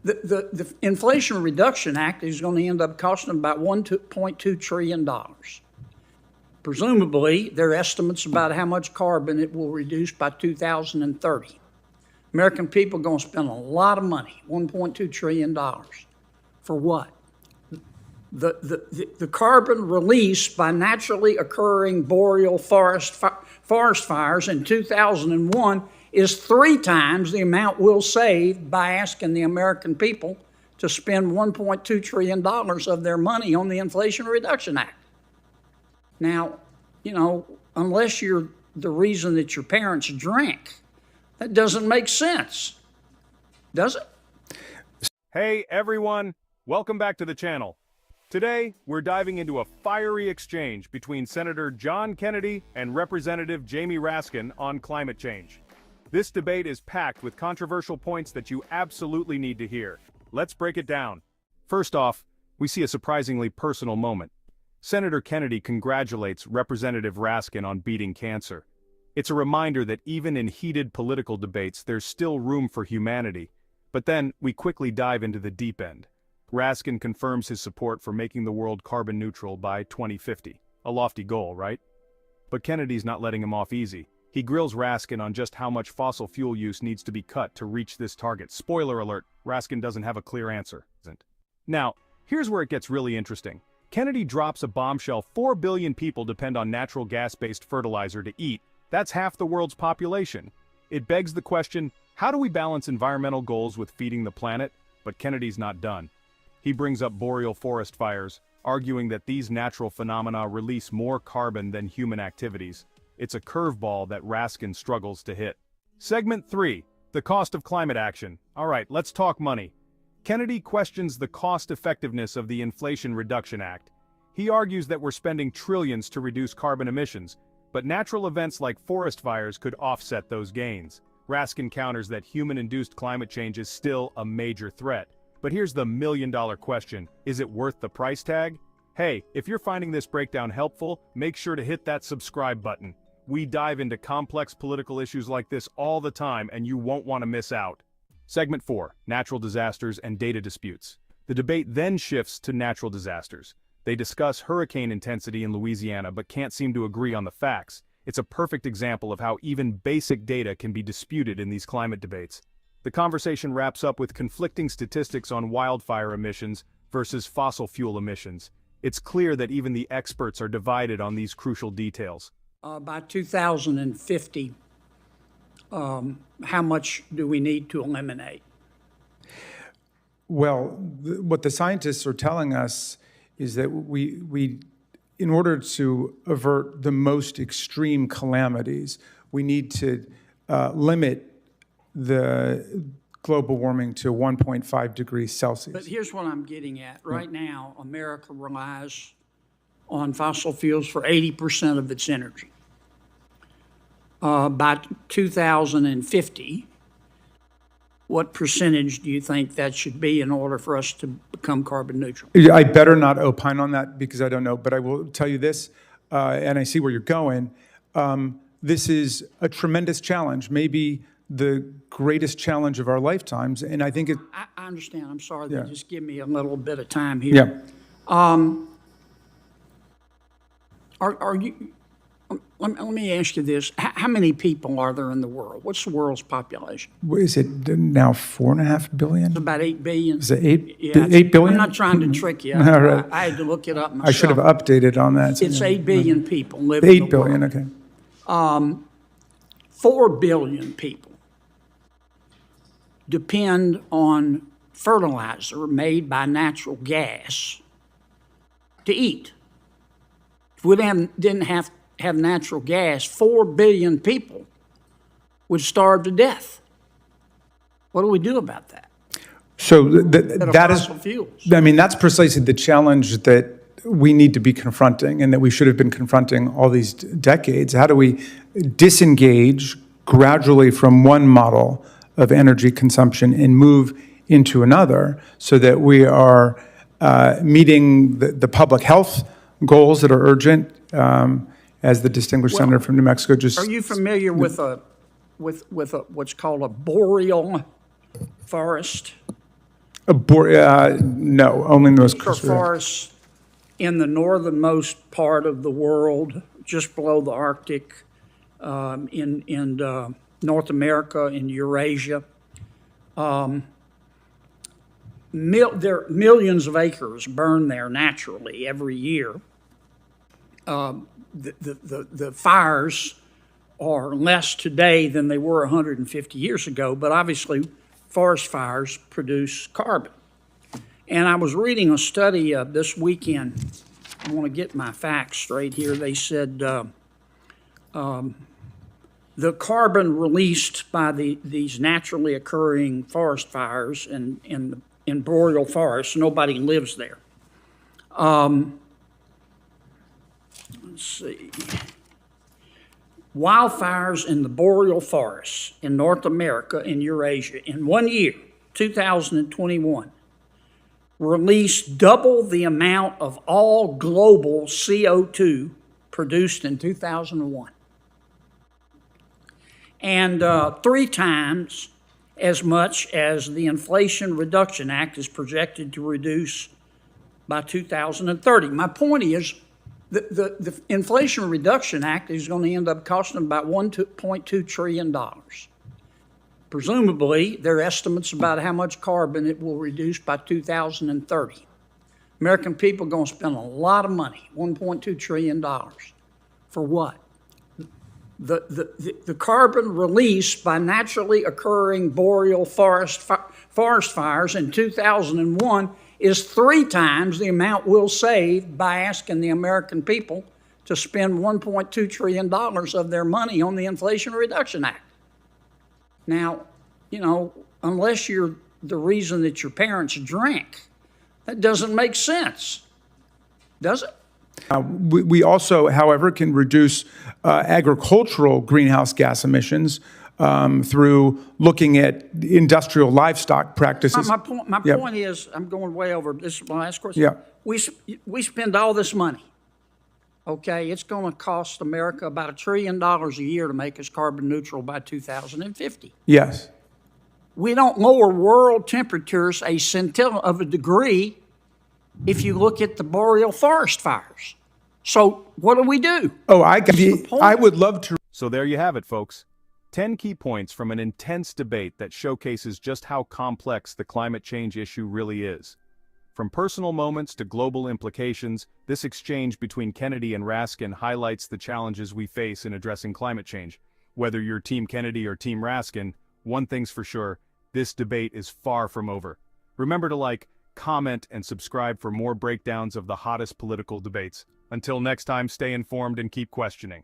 The Inflation Reduction Act is going to end up costing about $1.2 trillion. Presumably, there are estimates about how much carbon it will reduce by 2030. American people are going to spend a lot of money, $1.2 trillion. For what? The carbon released by naturally occurring boreal forest fires in 2001 is 3 times the amount we'll save by asking the American people to spend $1.2 trillion of their money on the Inflation Reduction Act. Now, you know, unless you're the reason that your parents drank, that doesn't make sense, does it? Hey everyone, welcome back to the channel. Today, we're diving into a fiery exchange between Senator John Kennedy and Representative Jamie Raskin on climate change. This debate is packed with controversial points that you absolutely need to hear. Let's break it down. First off, we see a surprisingly personal moment. Senator Kennedy congratulates Representative Raskin on beating cancer. It's a reminder that even in heated political debates, there's still room for humanity. But then, we quickly dive into the deep end. Raskin confirms his support for making the world carbon neutral by 2050. A lofty goal, right? But Kennedy's not letting him off easy. He grills Raskin on just how much fossil fuel use needs to be cut to reach this target. Spoiler alert, Raskin doesn't have a clear answer. Now, here's where it gets really interesting. Kennedy drops a bombshell: 4 billion people depend on natural gas-based fertilizer to eat. That's half the world's population. It begs the question, how do we balance environmental goals with feeding the planet? But Kennedy's not done. He brings up boreal forest fires, arguing that these natural phenomena release more carbon than human activities. It's a curveball that Raskin struggles to hit. Segment 3, the cost of climate action. All right, let's talk money. Kennedy questions the cost-effectiveness of the Inflation Reduction Act. He argues that we're spending trillions to reduce carbon emissions, but natural events like forest fires could offset those gains. Raskin counters that human-induced climate change is still a major threat. But here's the million-dollar question: is it worth the price tag? Hey, if you're finding this breakdown helpful, make sure to hit that subscribe button. We dive into complex political issues like this all the time, and you won't want to miss out. Segment 4, natural disasters and data disputes. The debate then shifts to natural disasters. They discuss hurricane intensity in Louisiana but can't seem to agree on the facts. It's a perfect example of how even basic data can be disputed in these climate debates. The conversation wraps up with conflicting statistics on wildfire emissions versus fossil fuel emissions. It's clear that even the experts are divided on these crucial details. By 2050, how much do we need to eliminate? Well, what the scientists are telling us is that we in order to avert the most extreme calamities, we need to limit the global warming to 1.5 degrees Celsius. But here's what I'm getting at. Right now, America relies on fossil fuels for 80% of its energy. By 2050, what percentage do you think that should be in order for us to become carbon neutral? I better not opine on that because I don't know, but I will tell you this, and I see where you're going. This is a tremendous challenge, maybe the greatest challenge of our lifetimes, and I think it... I understand. I'm sorry. Yeah. Just give me a little bit of time here. Yeah. Are you... Let me ask you this. How many people are there in the world? What's the world's population? Is it now 4.5 billion? It's about 8 billion. Is it 8 billion? I'm not trying to trick you. All right. I had to look it up myself. I should have updated on that. It's 8 billion people live in the world. 8 billion, okay. 4 billion people depend on fertilizer made by natural gas to eat. If we didn't have natural gas, 4 billion people would starve to death. What do we do about that? So that is, fuels. I mean, that's precisely the challenge that we need to be confronting and that we should have been confronting all these decades. How do we disengage gradually from one model of energy consumption and move into another so that we are meeting the public health goals that are urgent, as the distinguished senator from New Mexico just... Are you familiar with what's called a boreal forest? No, only in those. These are forests in the northernmost part of the world, just below the Arctic, in North America, in Eurasia. Millions of acres burn there naturally every year. The fires are less today than they were 150 years ago, but obviously forest fires produce carbon. And I was reading a study this weekend. I want to get my facts straight here. They said the carbon released by these naturally occurring forest fires in boreal forests, nobody lives there. Let's see. Wildfires in the boreal forests in North America and Eurasia in 1 year, 2021, released double the amount of all global CO2 produced in 2001. And 3 times as much as the Inflation Reduction Act is projected to reduce by 2030. My point is, the Inflation Reduction Act is going to end up costing about $1.2 trillion. Presumably, there are estimates about how much carbon it will reduce by 2030. American people are going to spend a lot of money, $1.2 trillion. For what? The carbon released by naturally occurring boreal forest fires in 2001 is 3 times the amount we'll save by asking the American people to spend $1.2 trillion of their money on the Inflation Reduction Act. Now, unless you're the reason that your parents drank, that doesn't make sense, does it? We also, however, can reduce agricultural greenhouse gas emissions through looking at industrial livestock practices. My point is, I'm going way over. This is my last question. Yeah. We spend all this money. Okay, it's going to cost America about $1 trillion a year to make us carbon neutral by 2050. Yes. We don't lower world temperatures a scintilla of a degree if you look at the boreal forest fires. So what do? Oh, I would love to. So there you have it, folks. 10 key points from an intense debate that showcases just how complex the climate change issue really is. From personal moments to global implications, this exchange between Kennedy and Raskin highlights the challenges we face in addressing climate change. Whether you're Team Kennedy or Team Raskin, one thing's for sure, this debate is far from over. Remember to like, comment, and subscribe for more breakdowns of the hottest political debates. Until next time, stay informed and keep questioning.